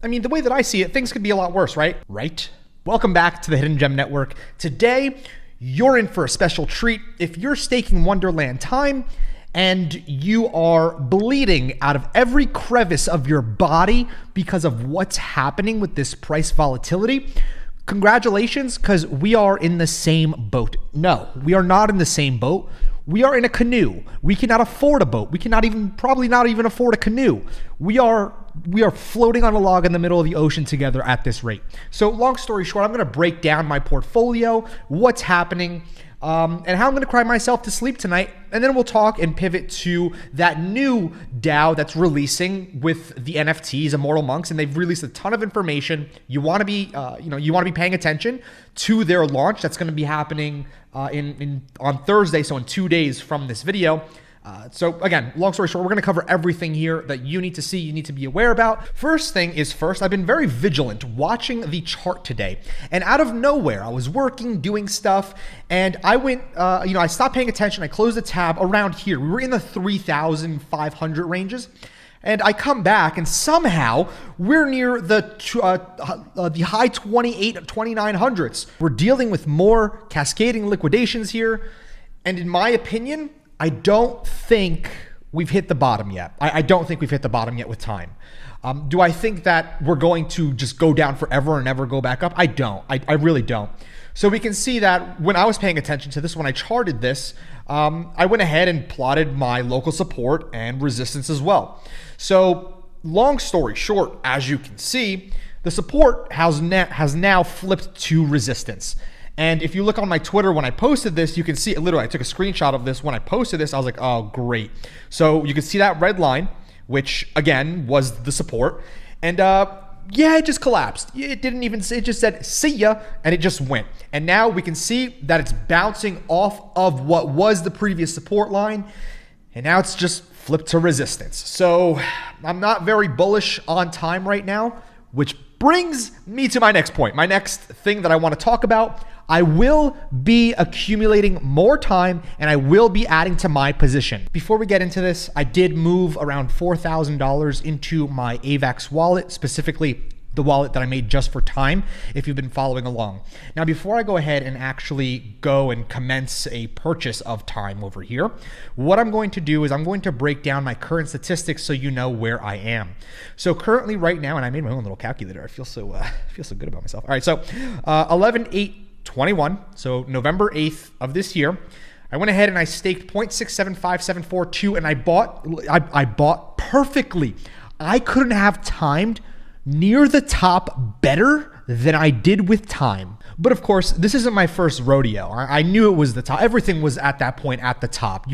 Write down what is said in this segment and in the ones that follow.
I mean, the way that I see it, things could be a lot worse, right? Right? Welcome back to the Hidden Gem Network. Today, you're in for a special treat. If you're staking Wonderland Time and you are bleeding out of every crevice of your body because of what's happening with this price volatility, congratulations, because we are in the same boat. No, we are not in the same boat. We are in a canoe. We cannot afford a boat. We cannot probably not even afford a canoe. We are floating on a log in the middle of the ocean together at this rate. So long story short, I'm going to break down my portfolio, what's happening, and how I'm going to cry myself to sleep tonight. And then we'll talk and pivot to that new DAO that's releasing with the NFTs, Immortal Monks, and they've released a ton of information. You want to be, paying attention to their launch. That's going to be happening on Thursday, so in 2 days from this video. So again, long story short, we're going to cover everything here that you need to see, you need to be aware about. First thing is first, I've been very vigilant watching the chart today. And out of nowhere, I was working, doing stuff, and I went, I stopped paying attention. I closed the tab around here. We were in the 3,500 ranges. And I come back, and somehow we're near the high 2,900s. We're dealing with more cascading liquidations here. And in my opinion, I don't think we've hit the bottom yet. I don't think we've hit the bottom yet with time. Do I think that we're going to just go down forever and never go back up? I don't. I really don't. So we can see that when I was paying attention to this, when I charted this, I went ahead and plotted my local support and resistance as well. So long story short, as you can see, the support has now flipped to resistance. And if you look on my Twitter when I posted this, you can see, literally, I took a screenshot of this. When I posted this, I was like, oh, great. So you can see that red line, which again was the support. And yeah, it just collapsed. It just said, see ya, and it just went. And now we can see that it's bouncing off of what was the previous support line. And now it's just flipped to resistance. So I'm not very bullish on time right now, which brings me to my next point. My next thing that I want to talk about, I will be accumulating more time and I will be adding to my position. Before we get into this, I did move around $4,000 into my AVAX wallet, specifically the wallet that I made just for time, if you've been following along. Now, before I go ahead and actually go and commence a purchase of time over here, what I'm going to do is I'm going to break down my current statistics so you know where I am. So currently right now, and I made my own little calculator. I feel so good about myself. All right, so 11/8/21, so November 8th of this year, I went ahead and I staked 0.675742, and I bought perfectly. I couldn't have timed near the top better than I did with time. But of course, this isn't my first rodeo. I knew it was the top. Everything was at that point at the top.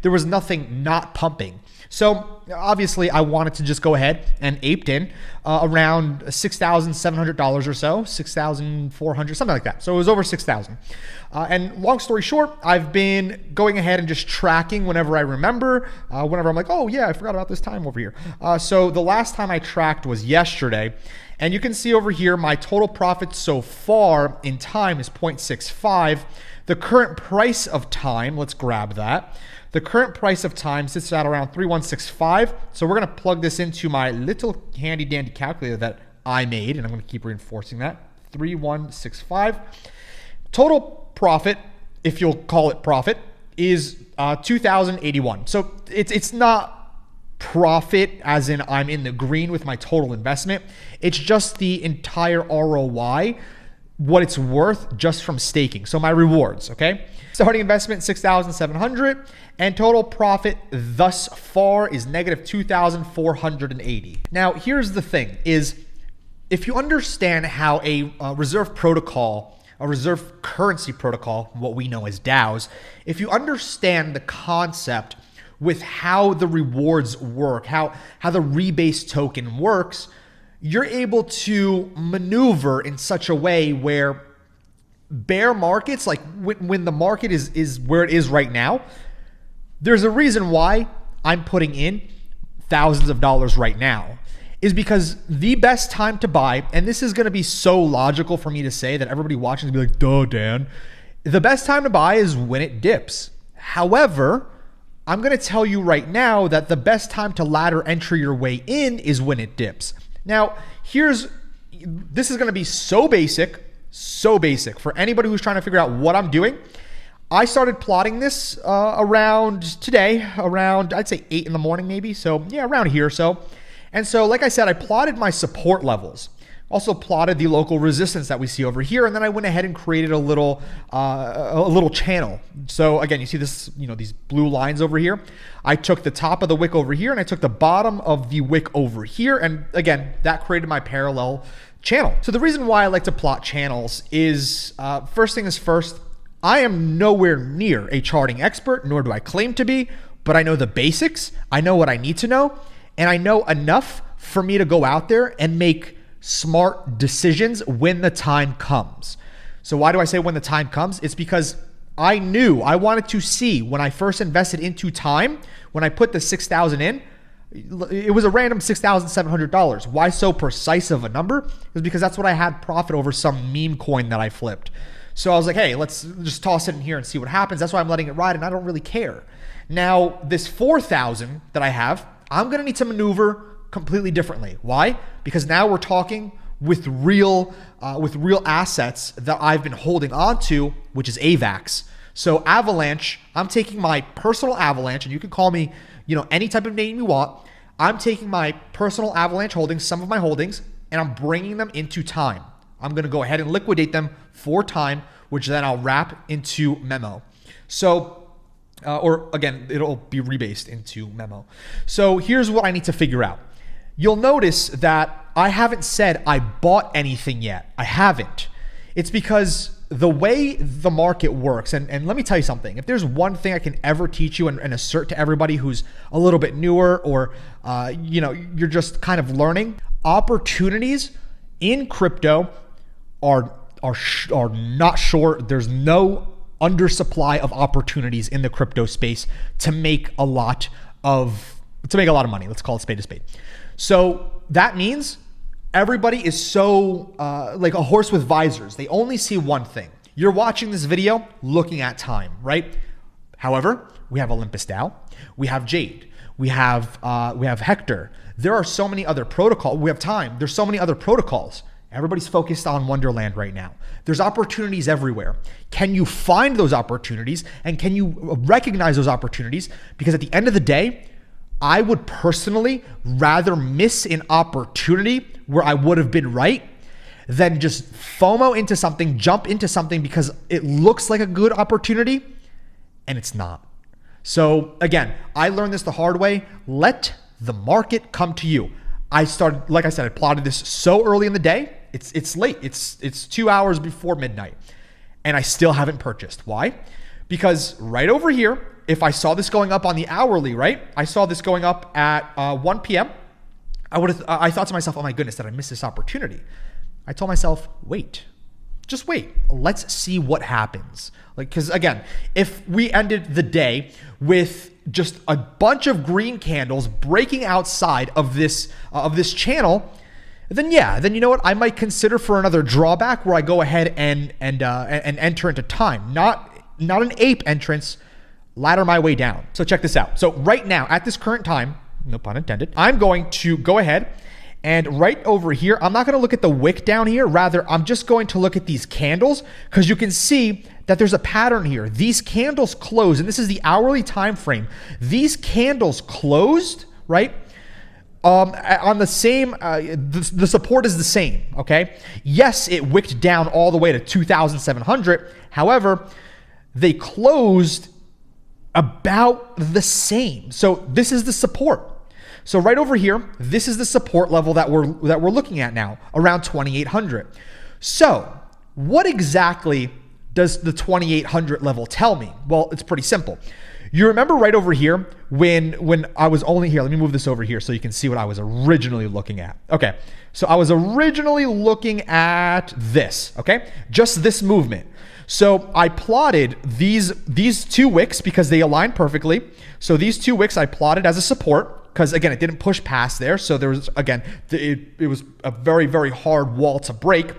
There was nothing not pumping. So obviously I wanted to just go ahead and aped in around $6,700 or so, 6,400, something like that. So it was over 6,000. And long story short, I've been going ahead and just tracking whenever I remember, whenever I'm like, oh yeah, I forgot about this time over here. So the last time I tracked was yesterday. And you can see over here, my total profit so far in time is 0.65. The current price of time, let's grab that. The current price of time sits at around 3,165. So we're going to plug this into my little handy dandy calculator that I made, and I'm going to keep reinforcing that. 3,165. Total profit, if you'll call it profit, is 2,081. So it's not profit as in I'm in the green with my total investment. It's just the entire ROI, what it's worth just from staking. So my rewards, okay? Starting investment, 6,700, and total profit thus far is negative 2,480. Now, here's the thing is, if you understand how a reserve protocol, a reserve currency protocol, what we know as DAOs, if you understand the concept with how the rewards work, how the rebase token works, you're able to maneuver in such a way where bear markets, like when the market is where it is right now, there's a reason why I'm putting in thousands of dollars right now, is because the best time to buy, and this is going to be so logical for me to say that everybody watching is going to be like, duh, Dan. The best time to buy is when it dips. However, I'm going to tell you right now that the best time to ladder entry your way in is when it dips. Now, this is going to be so basic for anybody who's trying to figure out what I'm doing. I started plotting this around today, around I'd say 8 in the morning maybe. So yeah, around here. And so like I said, I plotted my support levels. Also plotted the local resistance that we see over here, and then I went ahead and created a little channel. So again, you see this, these blue lines over here. I took the top of the wick over here, and I took the bottom of the wick over here, and again, that created my parallel channel. So the reason why I like to plot channels is, first thing is first, I am nowhere near a charting expert, nor do I claim to be, but I know the basics. I know what I need to know, and I know enough for me to go out there and make smart decisions when the time comes. So why do I say when the time comes? It's because I knew I wanted to see when I first invested into time, when I put the 6,000 in, it was a random $6,700. Why so precise of a number? It was because that's what I had profit over some meme coin that I flipped. So I was like, hey, let's just toss it in here and see what happens. That's why I'm letting it ride, and I don't really care. Now, this 4,000 that I have, I'm going to need to maneuver completely differently. Why? Because now we're talking with real assets that I've been holding on to, which is AVAX. So avalanche, I'm taking my personal avalanche, and you can call me, any type of name you want. I'm taking my personal avalanche holdings, some of my holdings, and I'm bringing them into time. I'm going to go ahead and liquidate them for time, which then I'll wrap into memo. So, or again, it'll be rebased into memo. So here's what I need to figure out. You'll notice that I haven't said I bought anything yet. I haven't. It's because the way the market works, and let me tell you something, if there's one thing I can ever teach you and assert to everybody who's a little bit newer or, you're just kind of learning, opportunities in crypto are not short. There's no undersupply of opportunities in the crypto space to make a lot of money. Let's call it spade to spade. So that means everybody is so like a horse with visors. They only see one thing. You're watching this video looking at time, right? However, we have Olympus DAO, we have Jade, we have Hector. There are so many other protocols. We have time. There's so many other protocols. Everybody's focused on Wonderland right now. There's opportunities everywhere. Can you find those opportunities, and can you recognize those opportunities? Because at the end of the day, I would personally rather miss an opportunity where I would have been right than just FOMO into something, jump into something because it looks like a good opportunity and it's not. So again, I learned this the hard way. Let the market come to you. I started, like I said, I plotted this so early in the day. It's late. It's 2 hours before midnight, and I still haven't purchased. Why? Because right over here, if I saw this going up on the hourly, right? I saw this going up at 1 p.m. I thought to myself, oh my goodness, did I miss this opportunity? I told myself, wait, just wait. Let's see what happens. Because again, if we ended the day with just a bunch of green candles breaking outside of this channel, then you know what? I might consider for another drawback where I go ahead and enter into time, not an ape entrance, ladder my way down. So check this out. So right now, at this current time, no pun intended, I'm going to go ahead and right over here, I'm not going to look at the wick down here. Rather, I'm just going to look at these candles because you can see that there's a pattern here. These candles close, and this is the hourly time frame. These candles closed, right? On the same, the support is the same, okay? Yes, it wicked down all the way to 2,700. However, they closed about the same. So this is the support. So right over here, this is the support level that we're looking at now, around 2,800. So what exactly does the 2,800 level tell me? Well, it's pretty simple. You remember right over here when I was only here, let me move this over here so you can see what I was originally looking at. Okay, so I was originally looking at this, okay? Just this movement. So I plotted these two wicks because they align perfectly. So these two wicks I plotted as a support because again, it didn't push past there. So there was, again, it was a very, very hard wall to break.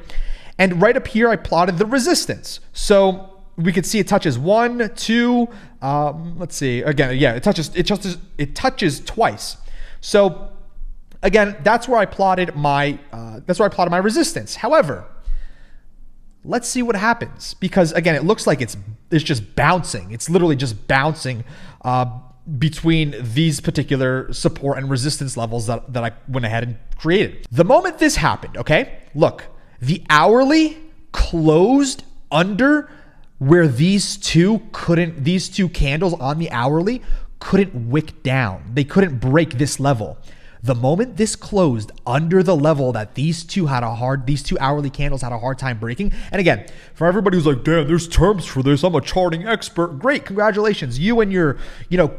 And right up here, I plotted the resistance. So we could see it touches 1, 2, let's see, again, yeah, it touches twice. So Again, that's where I plotted my resistance. However, let's see what happens, because again, it looks like it's just bouncing. It's literally just bouncing between these particular support and resistance levels that I went ahead and created. The moment this happened, okay, look, the hourly closed under where these two candles on the hourly couldn't wick down. They couldn't break this level. The moment this closed under the level that these two hourly candles had a hard time breaking. And again, for everybody who's like, damn, there's terms for this, I'm a charting expert. Great, congratulations. You and your,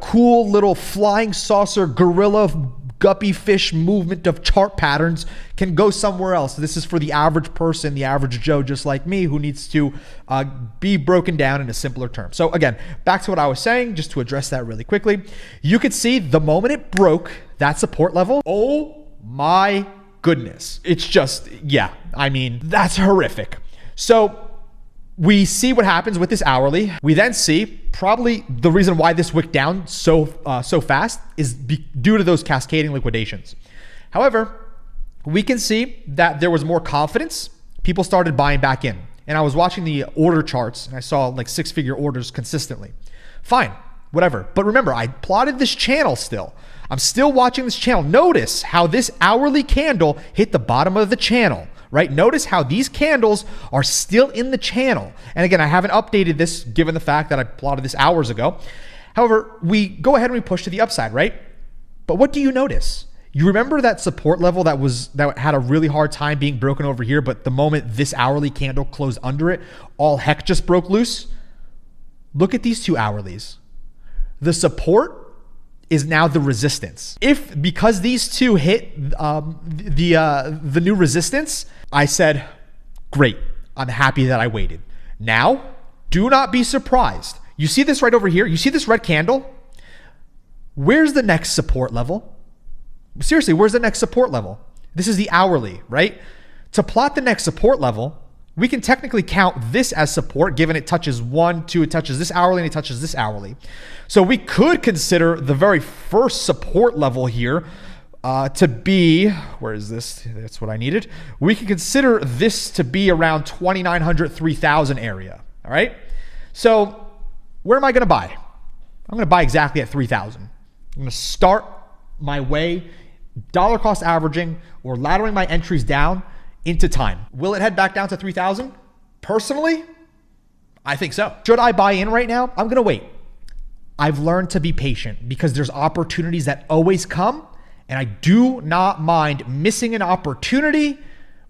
cool little flying saucer gorilla guppy fish movement of chart patterns can go somewhere else. This is for the average person, the average Joe just like me, who needs to be broken down in a simpler term. So again, back to what I was saying, just to address that really quickly. You could see the moment it broke that support level, oh my goodness. It's just, yeah, I mean, that's horrific. So we see what happens with this hourly. We then see probably the reason why this wicked down so fast is due to those cascading liquidations. However, we can see that there was more confidence. People started buying back in. And I was watching the order charts and I saw like 6-figure orders consistently. Fine, whatever. But remember, I plotted this channel still. I'm still watching this channel. Notice how this hourly candle hit the bottom of the channel. Right? Notice how these candles are still in the channel. And again, I haven't updated this given the fact that I plotted this hours ago. However, we go ahead and we push to the upside, right? But what do you notice? You remember that support level that had a really hard time being broken over here, but the moment this hourly candle closed under it, all heck just broke loose? Look at these two hourlies. The support is now the resistance. Because these two hit the new resistance, I said, great, I'm happy that I waited. Now, do not be surprised. You see this right over here? You see this red candle? Where's the next support level? Seriously, where's the next support level? This is the hourly, right? To plot the next support level, we can technically count this as support, given it touches 1, 2, it touches this hourly, and it touches this hourly. So we could consider the very first support level here to be, where is this? That's what I needed. We can consider this to be around 2,900, 3,000 area, all right? So where am I gonna buy? I'm gonna buy exactly at 3,000. I'm gonna start my way, dollar cost averaging or laddering my entries down into time. Will it head back down to 3,000? Personally, I think so. Should I buy in right now? I'm gonna wait. I've learned to be patient because there's opportunities that always come, and I do not mind missing an opportunity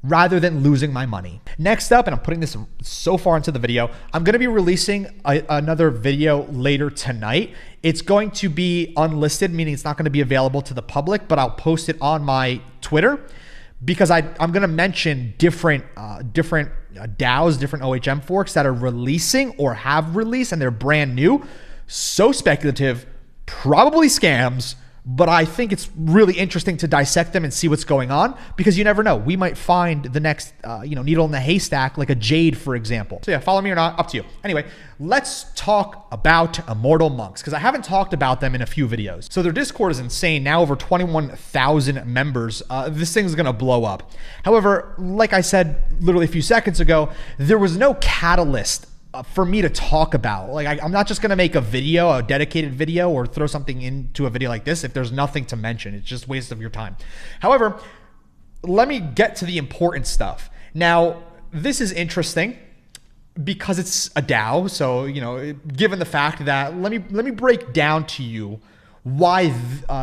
rather than losing my money. Next up, and I'm putting this so far into the video, I'm gonna be releasing another video later tonight. It's going to be unlisted, meaning it's not gonna be available to the public, but I'll post it on my Twitter, because I'm gonna mention different DAOs, different OHM forks that are releasing or have released, and they're brand new. So speculative, probably scams, but I think it's really interesting to dissect them and see what's going on, because you never know. We might find the next needle in the haystack, like a jade, for example. So yeah, follow me or not, up to you. Anyway, let's talk about Immortal monks, because I haven't talked about them in a few videos. So their Discord is insane, now over 21,000 members. This thing's gonna blow up. However, like I said literally a few seconds ago, there was no catalyst for me to talk about. Like, I'm not just gonna make a video, a dedicated video, or throw something into a video like this if there's nothing to mention. It's just a waste of your time. However, let me get to the important stuff. Now, this is interesting because it's a DAO. So, given the fact that, let me break down to you why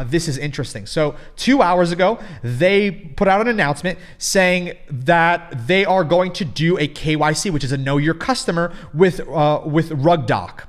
this is interesting. So 2 hours ago, they put out an announcement saying that they are going to do a KYC, which is a know your customer, with RugDoc.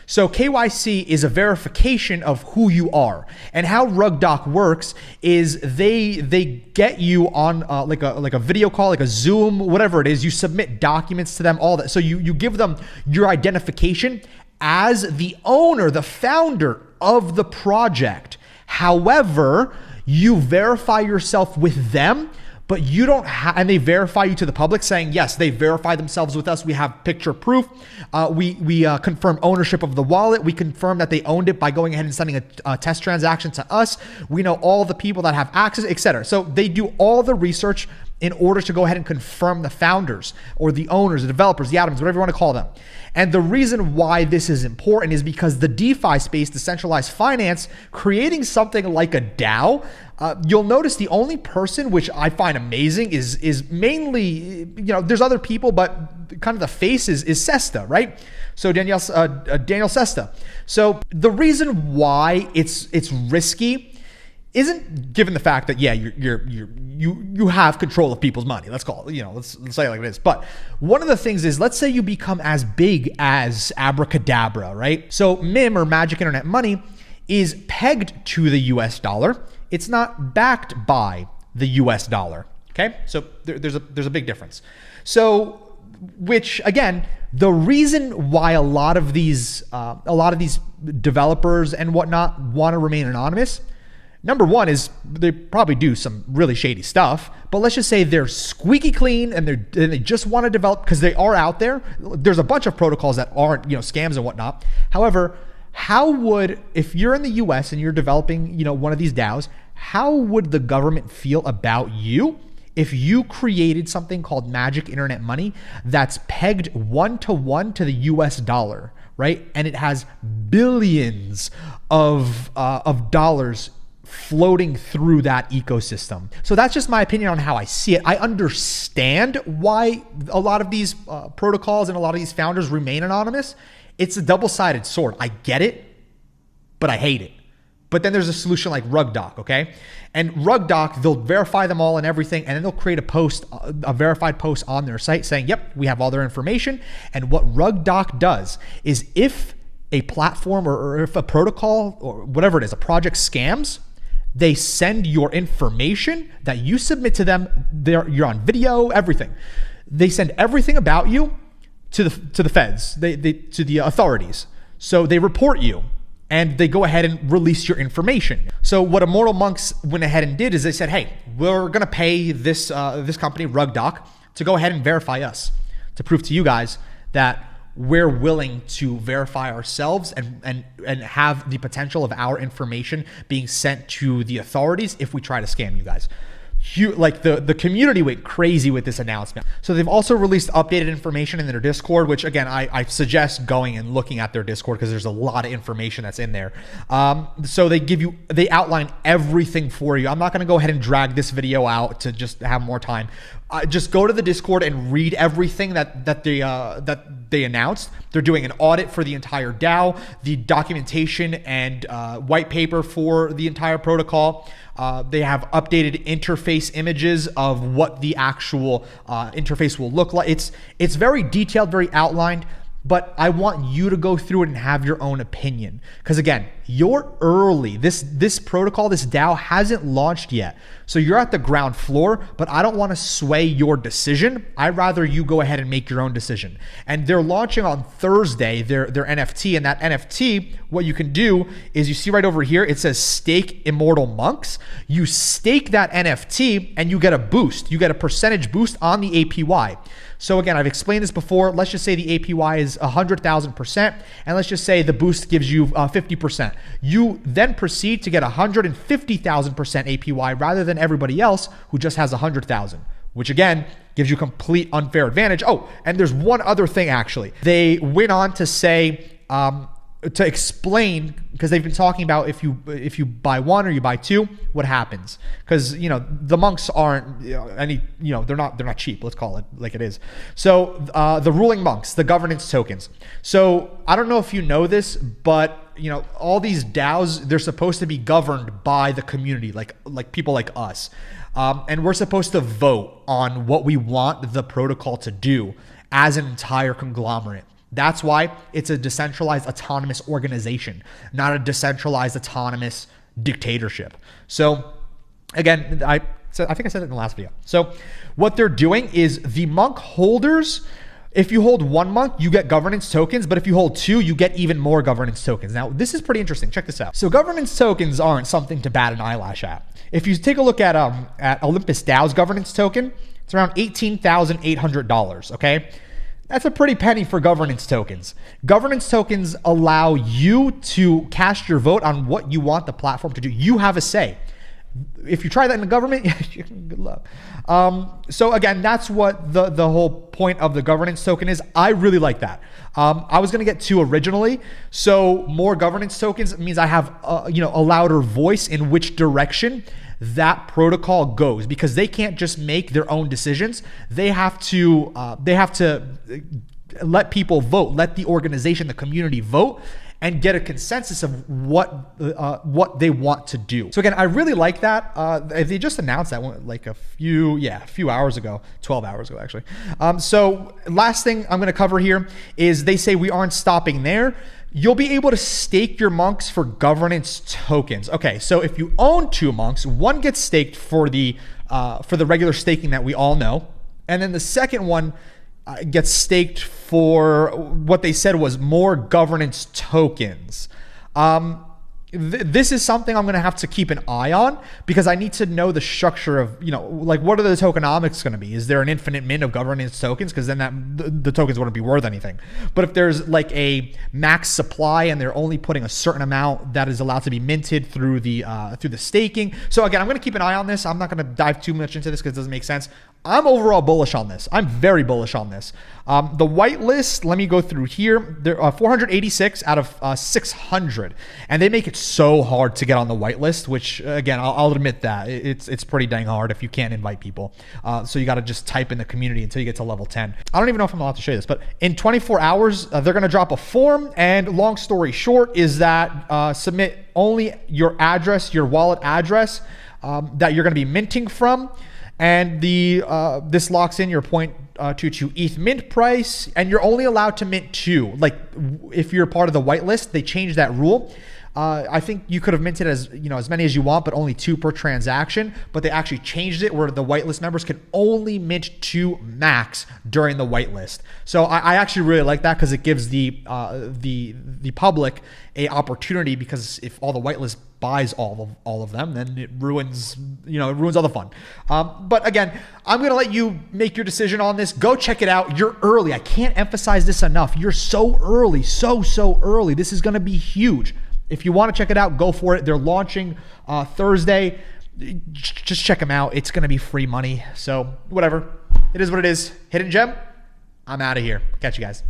So KYC is a verification of who you are, and how RugDoc works is they get you on like a video call, like a Zoom, whatever it is. You submit documents to them, all that. So you give them your identification as the owner, the founder of the project. However, you verify yourself with them, but you don't have, and they verify you to the public saying, yes, they verify themselves with us. We have picture proof. We confirm ownership of the wallet. We confirm that they owned it by going ahead and sending a test transaction to us. We know all the people that have access, etc. So they do all the research in order to go ahead and confirm the founders or the owners, the developers, the admins, whatever you want to call them. And the reason why this is important is because the DeFi space, decentralized finance, creating something like a DAO, you'll notice the only person, which I find amazing, is mainly, there's other people, but kind of the face is Sesta, right? So Daniel Sesta. So the reason why it's risky isn't given the fact that, yeah, you have control of people's money. Let's call it, let's say it like it is. But one of the things is, let's say you become as big as Abracadabra, right? So MIM, or Magic Internet Money, is pegged to the US dollar. It's not backed by the US dollar. Okay, so there's a big difference. So, which again, the reason why a lot of these developers and whatnot want to remain anonymous, number one, is they probably do some really shady stuff, but let's just say they're squeaky clean and they just want to develop, because they are out there. There's a bunch of protocols that aren't, scams and whatnot. However, if you're in the US and you're developing, one of these DAOs, how would the government feel about you if you created something called Magic Internet Money that's pegged 1-to-1 to the US dollar, right? And it has billions of dollars floating through that ecosystem. So that's just my opinion on how I see it. I understand why a lot of these protocols and a lot of these founders remain anonymous. It's a double-sided sword. I get it, but I hate it. But then there's a solution like RugDoc, okay? And RugDoc, they'll verify them all and everything, and then they'll create a verified post on their site saying, yep, we have all their information. And what RugDoc does is, if a platform or if a protocol or whatever it is, a project scams, they send your information that you submit to them. You're on video, everything. They send everything about you to the feds, to the authorities. So they report you and they go ahead and release your information. So what Immortal Monks went ahead and did is they said, hey, we're gonna pay this company, RugDoc, to go ahead and verify us, to prove to you guys that we're willing to verify ourselves and have the potential of our information being sent to the authorities if we try to scam you guys. The community went crazy with this announcement. So they've also released updated information in their Discord, which again, I suggest going and looking at their Discord because there's a lot of information that's in there. So they outline everything for you. I'm not going to go ahead and drag this video out to just have more time. Just go to the Discord and read everything that they announced. They're doing an audit for the entire DAO, the documentation and white paper for the entire protocol. They have updated interface images of what the actual interface will look like. It's very detailed, very outlined, but I want you to go through it and have your own opinion. Because again, you're early. This protocol, this DAO hasn't launched yet. So you're at the ground floor, but I don't want to sway your decision. I'd rather you go ahead and make your own decision. And they're launching on Thursday, their NFT, and that NFT, what you can do is, you see right over here, it says stake Immortal Monks. You stake that NFT and you get a boost. You get a percentage boost on the APY. So again, I've explained this before. Let's just say the APY is 100,000%, and let's just say the boost gives you 50%. You then proceed to get 150,000% APY rather than everybody else who just has 100,000, which again gives you complete unfair advantage. Oh, and there's one other thing actually. They went on to say, to explain, because they've been talking about if you buy one or you buy two, what happens? Because the monks aren't they're not cheap. Let's call it like it is. So the ruling monks, the governance tokens. So I don't know if you know this, but all these DAOs, they're supposed to be governed by the community, like people like us, and we're supposed to vote on what we want the protocol to do as an entire conglomerate. That's why it's a decentralized autonomous organization, not a decentralized autonomous dictatorship. So again, I think I said it in the last video. So what they're doing is, the monk holders, If you hold 1 month, you get governance tokens, but if you hold 2, you get even more governance tokens. Now, this is pretty interesting. Check this out. So governance tokens aren't something to bat an eyelash at. If you take a look at Olympus DAO's governance token, it's around $18,800, okay? That's a pretty penny for governance tokens. Governance tokens allow you to cast your vote on what you want the platform to do. You have a say. If you try that in the government, good luck. So again, that's what the whole point of the governance token is. I really like that. I was going to get 2 originally. So more governance tokens means I have a louder voice in which direction that protocol goes, because they can't just make their own decisions. They have to let people vote, let the organization, the community vote, and get a consensus of what they want to do. So again, I really like that. They just announced that like a few hours ago, 12 hours ago actually. So last thing I'm gonna cover here is they say we aren't stopping there. You'll be able to stake your monks for governance tokens. Okay, so if you own 2 monks, one gets staked for the regular staking that we all know, and then the second one gets staked for what they said was more governance tokens. This is something I'm going to have to keep an eye on, because I need to know the structure of, like, what are the tokenomics going to be? Is there an infinite mint of governance tokens? Because then the tokens wouldn't be worth anything. But if there's like a max supply and they're only putting a certain amount that is allowed to be minted through the staking. So again, I'm going to keep an eye on this. I'm not going to dive too much into this because it doesn't make sense. I'm overall bullish on this. I'm very bullish on this. The whitelist, let me go through here. There are 486 out of 600, and they make it so hard to get on the whitelist, which again, I'll admit that it's pretty dang hard if you can't invite people. So you got to just type in the community until you get to level 10. I don't even know if I'm allowed to show you this, but in 24 hours, they're going to drop a form, and long story short is that submit only your address, your wallet address that you're going to be minting from. And this locks in your 0.22 ETH mint price, and you're only allowed to mint 2. Like, if you're part of the whitelist, they changed that rule. I think you could have minted as many as you want, but only 2 per transaction. But they actually changed it where the whitelist members can only mint 2 max during the whitelist. So I actually really like that, because it gives the public a opportunity, because if all the whitelist buys all of them, then it ruins all the fun. But again, I'm going to let you make your decision on this. Go check it out. You're early. I can't emphasize this enough. You're so early, so early. This is going to be huge. If you want to check it out, go for it. They're launching Thursday. Just check them out. It's going to be free money. So whatever. It is what it is. Hidden Gem, I'm out of here. Catch you guys.